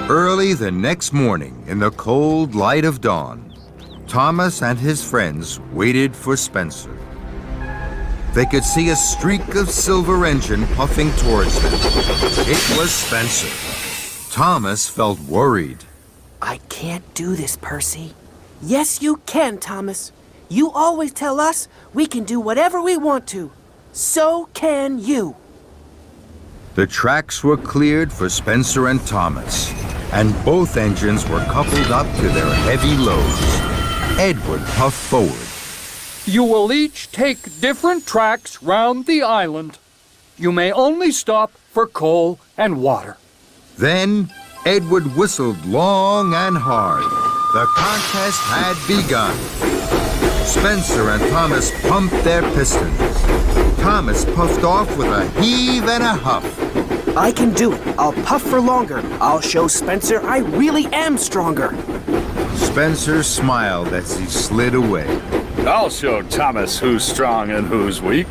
Early the next morning, in the cold light of dawn, Thomas and his friends waited for Spencer. They could see a streak of silver engine puffing towards them. It was Spencer. Thomas felt worried. I can't do this, Percy. Yes, you can, Thomas. You always tell us we can do whatever we want to. So can you. The tracks were cleared for Spencer and Thomas, and both engines were coupled up to their heavy loads. Edward puffed forward. You will each take different tracks round the island. You may only stop for coal and water. Then Edward whistled long and hard. The contest had begun. Spencer and Thomas pumped their pistons. Thomas puffed off with a heave and a huff. I can do it. I'll puff for longer. I'll show Spencer I really am stronger. Spencer smiled as he slid away. I'll show Thomas who's strong and who's weak.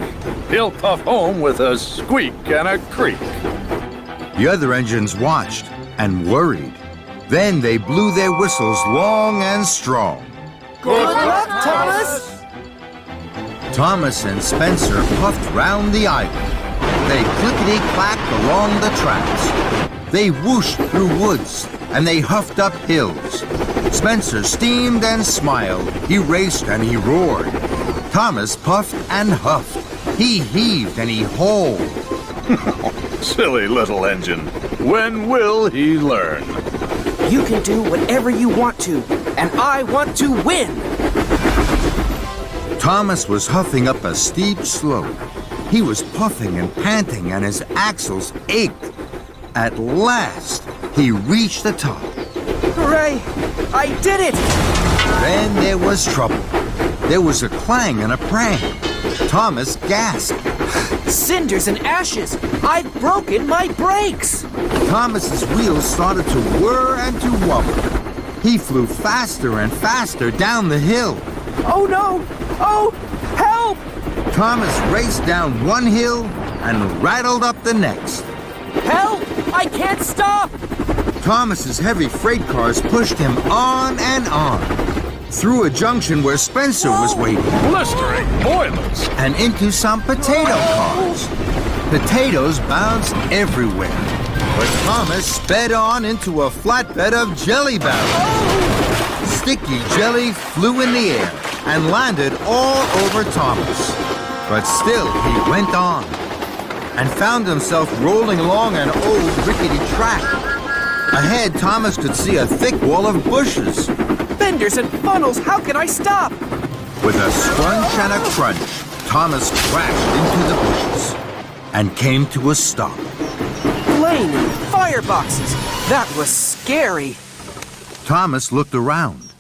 He'll puff home with a squeak and a creak. The other engines watched and worried. Then they blew their whistles long and strong. Good luck, Thomas! Thomas and Spencer puffed round the island. They clickety-clacked along the tracks. They whooshed through woods, and they huffed up hills. Spencer steamed and smiled. He raced and he roared. Thomas puffed and huffed. He heaved and he hauled. Silly little engine. When will he learn? You can do whatever you want to, and I want to win! Thomas was huffing up a steep slope. He was puffing and panting, and his axles ached. At last, he reached the top. Hooray! I did it! Then there was trouble. There was a clang and a prang. Thomas gasped. Cinders and ashes! I've broken my brakes! Thomas's wheels started to whir and to wobble. He flew faster and faster down the hill. Oh no! Oh, help! Thomas raced down one hill and rattled up the next. Help! I can't stop! Thomas's heavy freight cars pushed him on and on, through a junction where Spencer was waiting, Blistering boilers! and into some potato cars. Potatoes bounced everywhere, but Thomas sped on into a flatbed of jelly barrels. Sticky jelly flew in the air and landed all over Thomas. But still he went on and found himself rolling along an old rickety track. Ahead, Thomas could see a thick wall of bushes. Fenders and funnels, how can I stop? With a scrunch and a crunch, Thomas crashed into the bushes and came to a stop. Flaming fireboxes! That was scary. Thomas looked around.